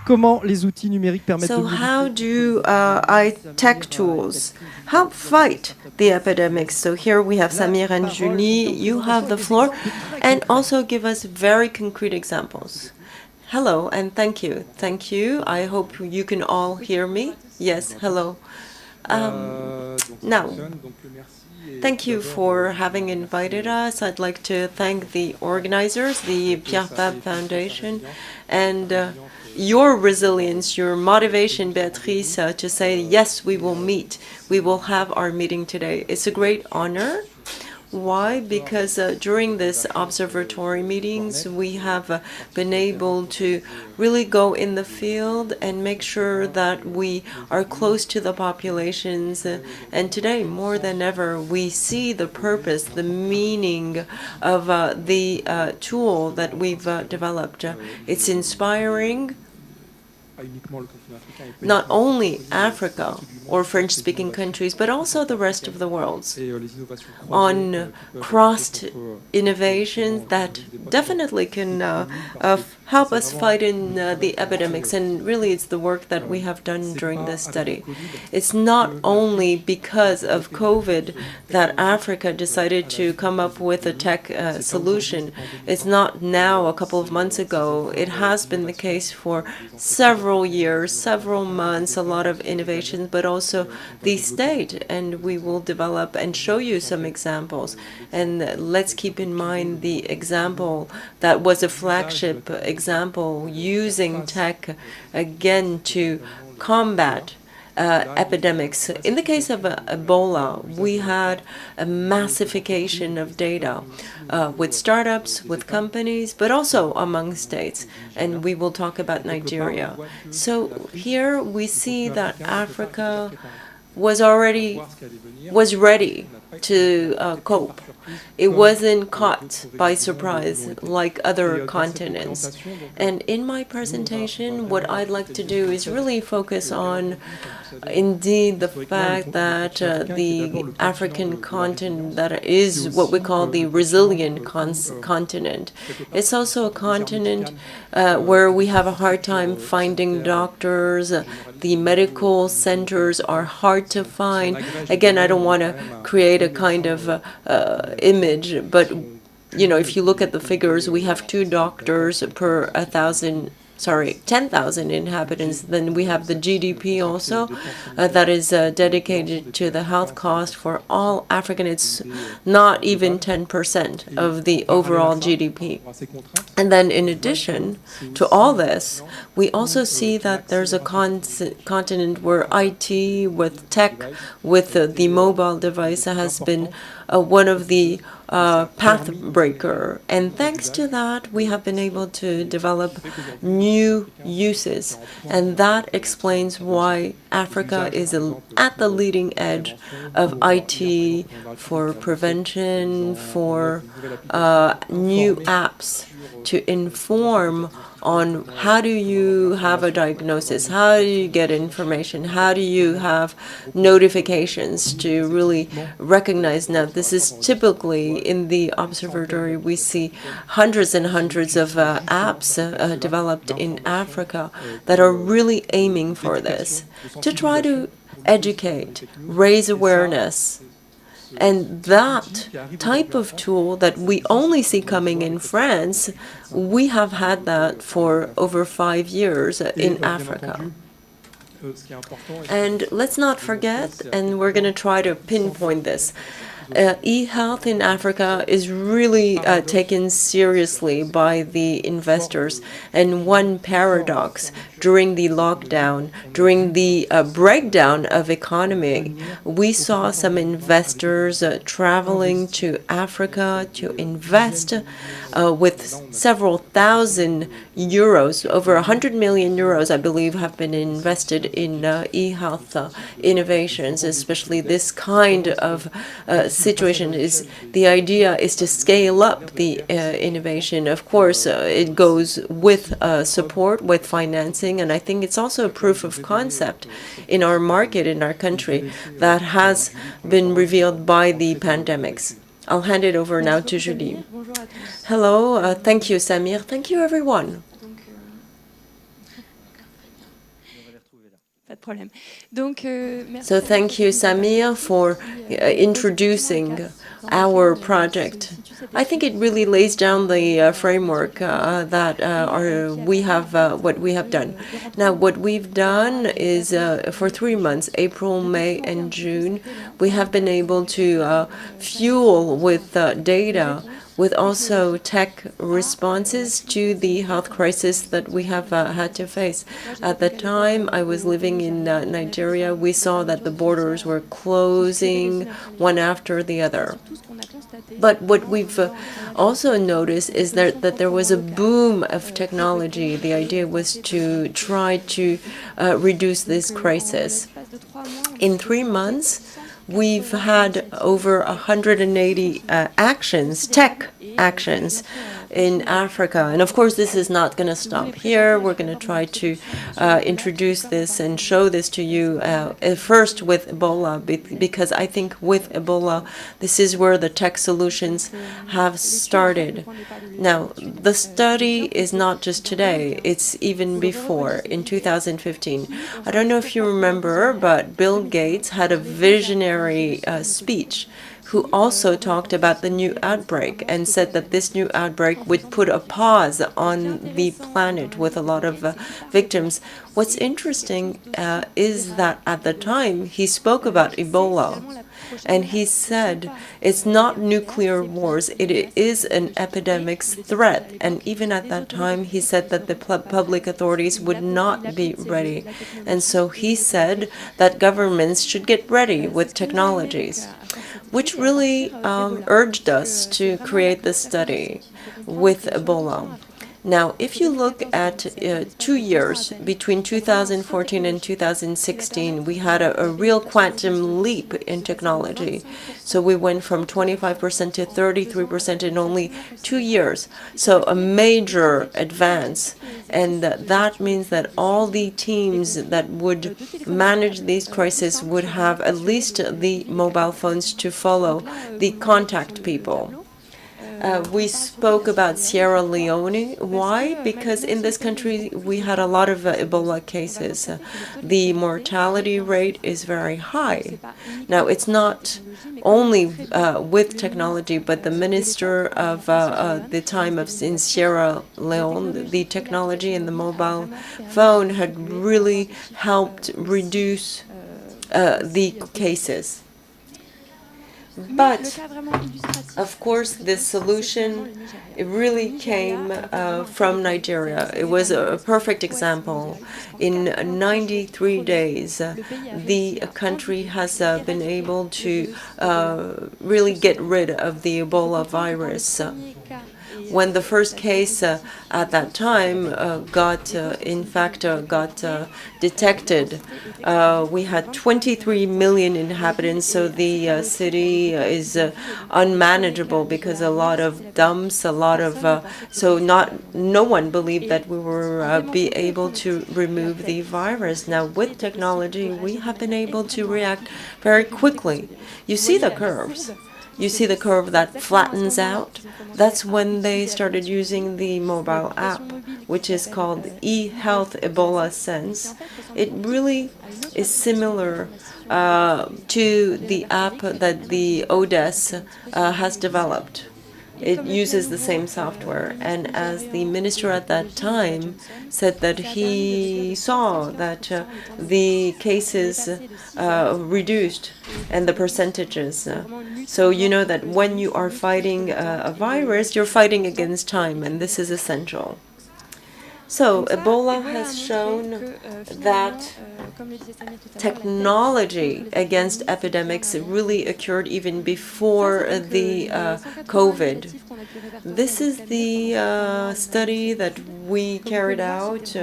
comment les outils numériques permettent So how do tech tools help fight the epidemics? So here we have Samir and Julie. You have the floor, and also give us very concrete examples. Hello, and thank you. Thank you. I hope you can all hear me. Yes, hello. Now, thank you for having invited us. I'd like to thank the organizers, the Pierre Fabre Foundation, and your resilience, your motivation, Beatrice, to say, yes, we will meet. We will have our meeting today. It's a great honor. Why? Because during this observatory meetings, we have been able to really go in the field and make sure that we are close to the populations. And today, more than ever, we see the purpose, the meaning of the tool that we've developed. It's inspiring. Not only Africa or French-speaking countries, but also the rest of the world, on crossed innovations that definitely can help us fight in the epidemics. And really, it's the work that we have done during this study. It's not only because of COVID that Africa decided to come up with a tech solution. It's not now, a couple of months ago. It has been the case for several years, several months, a lot of innovations, but also the state. And we will develop and show you some examples. And let's keep in mind the example that was a flagship example using tech again to combat epidemics. In the case of Ebola, we had a massification of data with startups, with companies, but also among states. And we will talk about Nigeria. So here we see that Africa was ready to cope. It wasn't caught by surprise like other continents. And in my presentation, what I'd like to do is really focus on, indeed, the fact that the African continent, that is what we call the resilient continent. It's also a continent where we have a hard time finding doctors. The medical centers are hard to find. Again, I don't want to create a kind of image, but if you look at the figures, we have 2 doctors per 10,000 inhabitants. Then we have the GDP also that is dedicated to the health cost for all African. It's not even 10% of the overall GDP. And then in addition to all this, we also see that there's a continent where IT, with tech, with the mobile device has been one of the path breaker. And thanks to that, we have been able to develop new uses. And that explains why Africa is at the leading edge of IT for prevention, for new apps to inform on how do you have a diagnosis, how do you get information, how do you have notifications to really recognize. Now, this is typically in the observatory, we see hundreds and hundreds of apps developed in Africa that are really aiming for this, to try to educate, raise awareness. And that type of tool that we only see coming in France, we have had that for over 5 years in Africa. And let's not forget, and we're going to try to pinpoint this, e-health in Africa is really taken seriously by the investors. And one paradox, during the lockdown, during the breakdown of economy, we saw some investors traveling to Africa to invest with several thousand euros. Over 100 million euros, I believe, have been invested in e-health innovations, especially this kind of situation. The idea is to scale up the innovation. Of course, it goes with support, with financing, and I think it's also a proof of concept in our market, in our country, that has been revealed by the pandemics. I'll hand it over now to Julie. Hello, thank you, Samir. Thank you, everyone. So thank you, Samir, for introducing our project. I think it really lays down the framework that what we have done. Now, what we've done is for 3 months, April, May, and June, we have been able to fuel with data, with also tech responses to the health crisis that we have had to face. At the time I was living in Nigeria, we saw that the borders were closing one after the other. But what we've also noticed is that there was a boom of technology. The idea was to try to reduce this crisis. In 3 months, we've had over 180 actions, tech actions in Africa. And of course, this is not going to stop here. We're going to try to introduce this and show this to you first with Ebola, because I think with Ebola, this is where the tech solutions have started. Now, the study is not just today, it's even before, in 2015. I don't know if you remember, but Bill Gates had a visionary speech, who also talked about the new outbreak and said that this new outbreak would put a pause on the planet with a lot of victims. What's interesting is that at the time he spoke about Ebola, and he said it's not nuclear wars, it is an epidemics threat. And even at that time, he said that the public authorities would not be ready. And so he said that governments should get ready with technologies, which really urged us to create this study with Ebola. Now, if you look at 2 years, between 2014 and 2016, we had a real quantum leap in technology. So we went from 25% to 33% in only 2 years. So a major advance. And that means that all the teams that would manage these crises would have at least the mobile phones to follow the contact people. We spoke about Sierra Leone. Why? Because in this country we had a lot of Ebola cases. The mortality rate is very high. Now, it's not only with technology, but the minister of the time in Sierra Leone, the technology and the mobile phone had really helped reduce the cases. But, of course, this solution really came from Nigeria. It was a perfect example. In 93 days, the country has been able to really get rid of the Ebola virus. When the first case at that time got detected, we had 23 million inhabitants, so the city is unmanageable because a lot of dumps, no one believed that we were be able to remove the virus. Now, with technology, we have been able to react very quickly. You see the curves. You see the curve that flattens out? That's when they started using the mobile app, which is called eHealth Ebola Sense. It really is similar to the app that the ODESS has developed. It uses the same software, and as the minister at that time said that he saw that the cases reduced and the percentages. So you know that when you are fighting a virus, you're fighting against time, and this is essential. So Ebola has shown that technology against epidemics really occurred even before the COVID. This is the study that we carried out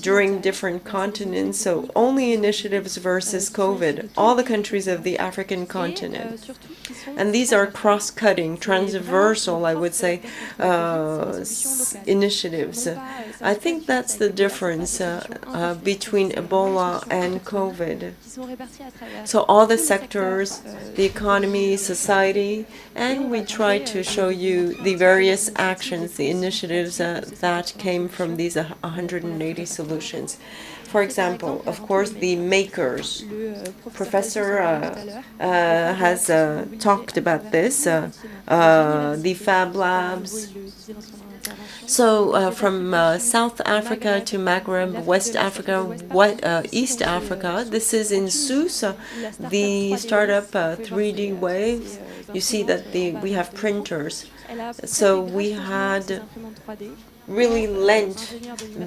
during different continents, so only initiatives versus COVID, all the countries of the African continent. And these are cross-cutting, transversal, I would say, initiatives. I think that's the difference between Ebola and COVID. So all the sectors, the economy, society, and we try to show you the various actions, the initiatives that came from these 180 solutions. For example, of course, the makers. Professor has talked about this, the Fab Labs. So from South Africa to Maghreb, West Africa, East Africa, this is in Sousse, the startup 3D Waves. You see that we have printers. So we had really lent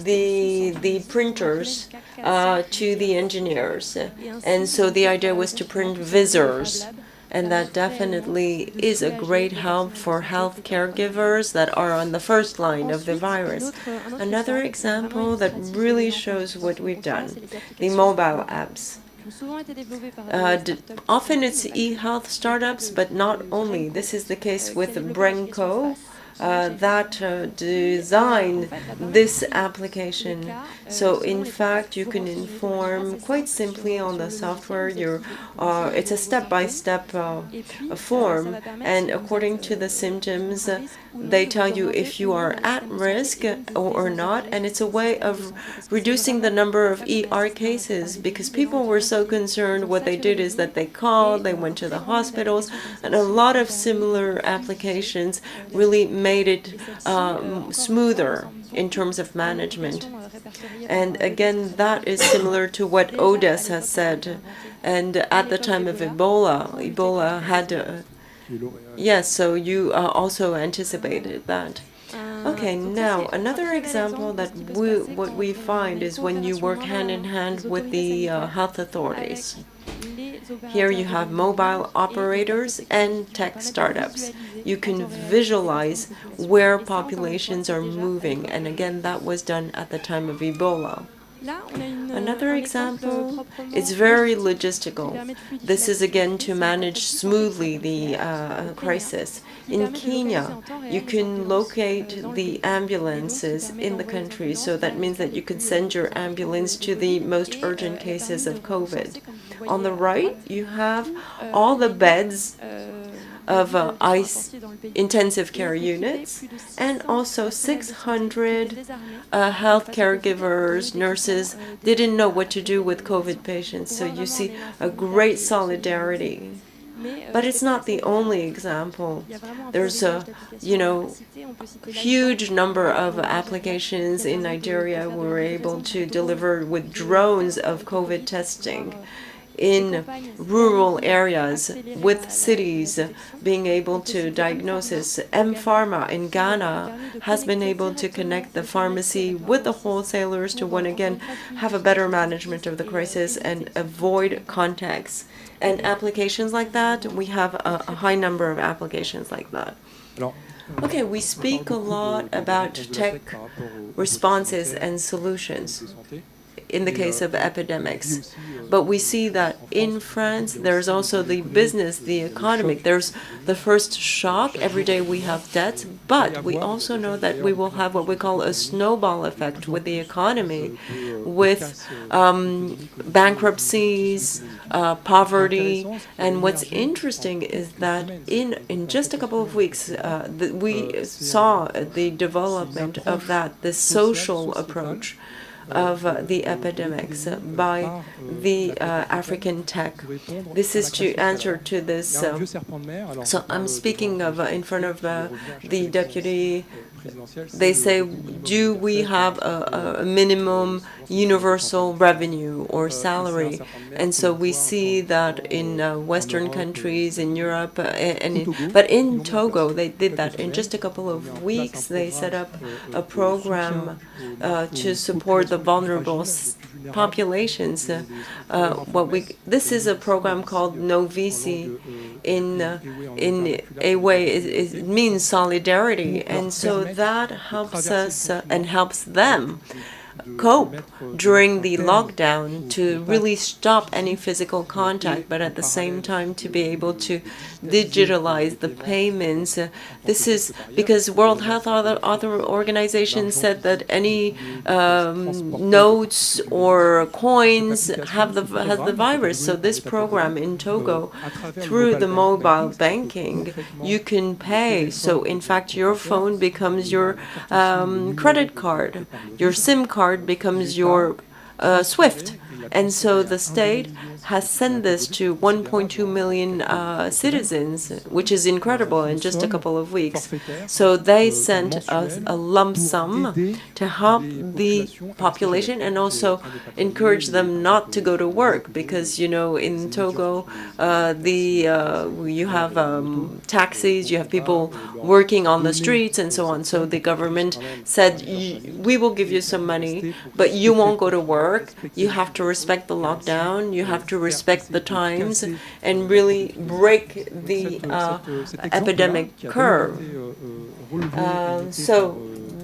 the printers to the engineers. And so the idea was to print visors. And that definitely is a great help for health caregivers that are on the first line of the virus. Another example that really shows what we've done, the mobile apps. Often it's e-health startups, but not only. This is the case with Brenco, that designed this application. So in fact, you can inform quite simply on the software. It's a step-by-step form, and according to the symptoms, they tell you if you are at risk or not, and it's a way of reducing the number of ER cases, because people were so concerned. What they did is that they called, they went to the hospitals, and a lot of similar applications really made it smoother in terms of management. And again, that is similar to what ODESS has said. And at the time of Ebola had yes, so you also anticipated that. Okay, now another example that what we find is when you work hand in hand with the health authorities. Here you have mobile operators and tech startups. You can visualize where populations are moving, and again, that was done at the time of Ebola. Another example is very logistical. This is again to manage smoothly the crisis. In Kenya, you can locate the ambulances in the country, so that means that you can send your ambulance to the most urgent cases of COVID. On the right, you have all the beds of intensive care units, and also 600 health caregivers, nurses didn't know what to do with COVID patients. So you see a great solidarity. But it's not the only example. There's a huge number of applications in Nigeria. We were able to deliver with drones of COVID testing in rural areas, with cities being able to diagnose. M-Pharma in Ghana has been able to connect the pharmacy with the wholesalers to once again have a better management of the crisis and avoid contacts. And applications like that, we have a high number of applications like that. Okay, we speak a lot about tech responses and solutions in the case of epidemics. But we see that in France, there's also the business, the economic. There's the first shock. Every day we have debts. But we also know that we will have what we call a snowball effect with the economy, with bankruptcies, poverty. And what's interesting is that in just a couple of weeks, we saw the development of this social approach of the epidemics by the African tech. This is to answer to this. So I'm speaking of in front of the deputy. They say, do we have a minimum universal revenue or salary? And so we see that in Western countries, in Europe, but in Togo, they did that. In just a couple of weeks, they set up a program to support the vulnerable populations. This is a program called Novisi. In a way, it means solidarity, and so that helps us and helps them cope during the lockdown to really stop any physical contact, but at the same time to be able to digitalize the payments. This is because World Health Organization said that any notes or coins has the virus. So this program in Togo, through the mobile banking, you can pay. So in fact, your phone becomes your credit card, your SIM card becomes your swift. And so the state has sent this to 1.2 million citizens, which is incredible in just a couple of weeks. So they sent us a lump sum to help the population and also encourage them not to go to work, because, you know, in Togo, you have taxis, you have people working on the streets and so on. So the government said, we will give you some money, but you won't go to work. You have to respect the lockdown. You have to respect the times and really break the epidemic curve. So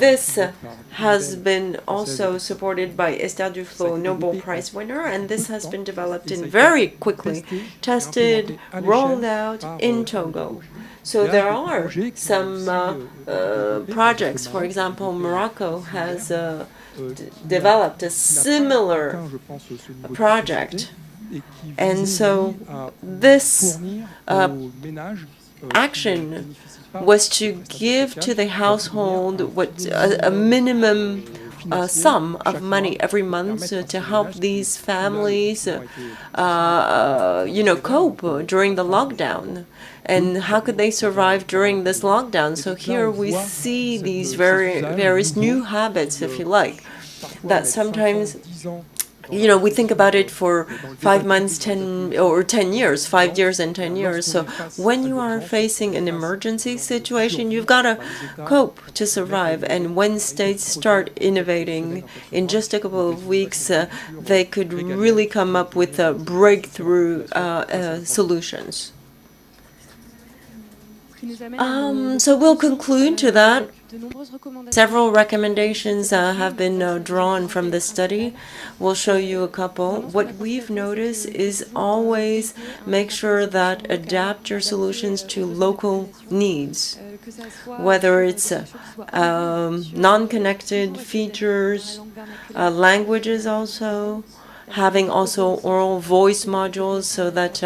this has been also supported by Esther Duflo, Nobel Prize winner, and this has been developed in very quickly, tested, rolled out in Togo. So there are some projects. For example, Morocco has developed a similar project. And so this action was to give to the household what a minimum sum of money every month to help these families, cope during the lockdown. And how could they survive during this lockdown? So here we see these various new habits, if you like, that sometimes, you know, we think about it for 5 months, 10 years, 5 years and 10 years. So when you are facing an emergency situation, you've got to cope to survive. And when states start innovating, in just a couple of weeks, they could really come up with breakthrough solutions. So we'll conclude to that. Several recommendations have been drawn from this study. We'll show you a couple. What we've noticed is always make sure that adapt your solutions to local needs, whether it's non-connected features, languages also, having also oral voice modules so that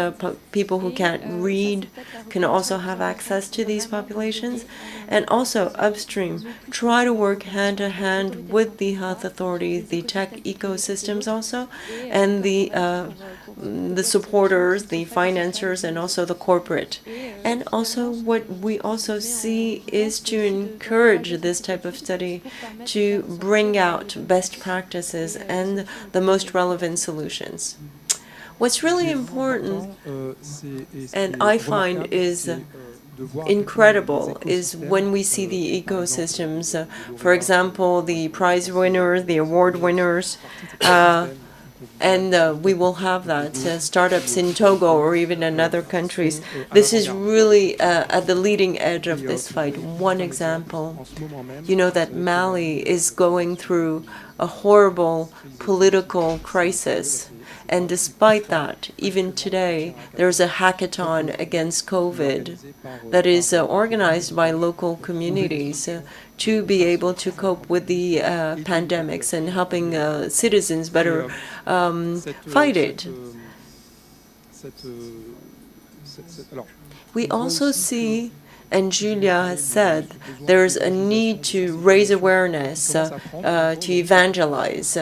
people who can't read can also have access to these populations. And also upstream, try to work hand in hand with the health authorities, the tech ecosystems also, and the supporters, the financiers, and also the corporate. And also what we also see is to encourage this type of study to bring out best practices and the most relevant solutions. What's really important, and I find is incredible, is when we see the ecosystems, for example, the prize winners, the award winners, and we will have that, startups in Togo or even in other countries. This is really at the leading edge of this fight. One example, you know that Mali is going through a horrible political crisis. And despite that, even today, there's a hackathon against COVID that is organized by local communities to be able to cope with the pandemics and helping citizens better fight it. We also see, and Julia has said, there's a need to raise awareness, to evangelize,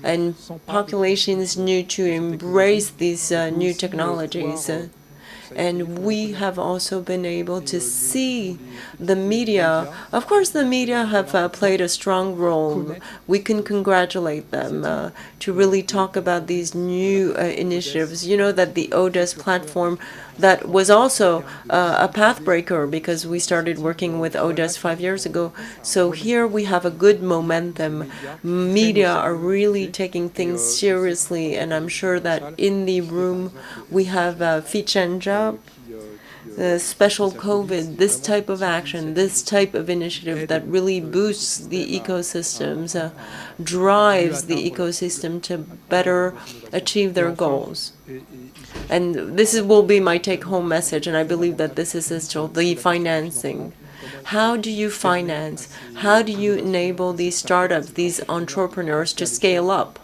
and populations need to embrace these new technologies. And we have also been able to see the media. Of course, the media have played a strong role. We can congratulate them to really talk about these new initiatives. You know that the ODESS platform, that was also a pathbreaker because we started working with ODESS 5 years ago. So here we have a good momentum. Media are really taking things seriously, and I'm sure that in the room we have Fichenja, special COVID, this type of action, this type of initiative that really boosts the ecosystems, drives the ecosystem to better achieve their goals. And this will be my take-home message, and I believe that this is essential, the financing. How do you finance? How do you enable these startups, these entrepreneurs to scale up?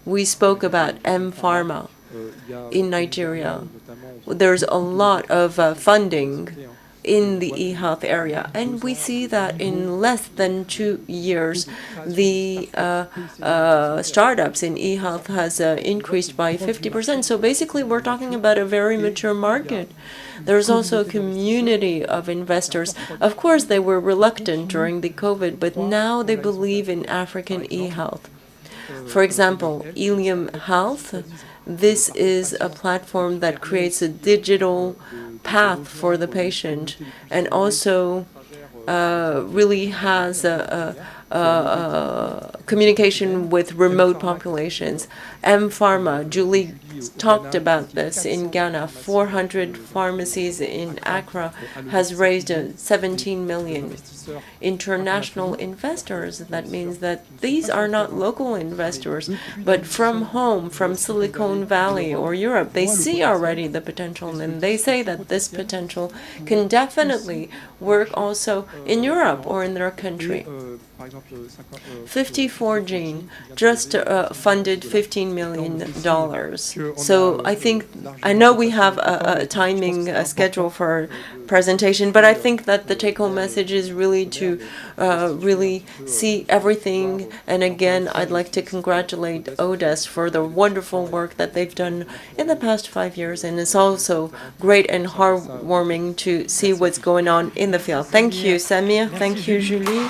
We spoke about M-Pharma in Nigeria. There's a lot of funding in the e-health area. And we see that in less than 2 years, the startups in e-health has increased by 50%. So basically, we're talking about a very mature market. There's also a community of investors. Of course, they were reluctant during the COVID, but now they believe in African e-health. For example, Ilium Health, this is a platform that creates a digital path for the patient and also really has communication with remote populations. M-Pharma, Julie talked about this in Ghana. 400 pharmacies in Accra has raised 17 million. International investors, that means that these are not local investors, but from home, from Silicon Valley or Europe. They see already the potential, and they say that this potential can definitely work also in Europe or in their country. 54Gene just funded $15 million. So I know we have a timing schedule for our presentation, but I think that the take-home message is really to really see everything. And again, I'd like to congratulate ODESS for the wonderful work that they've done in the past 5 years. And it's also great and heartwarming to see what's going on in the field. Thank you, Samir. Thank you, Julie.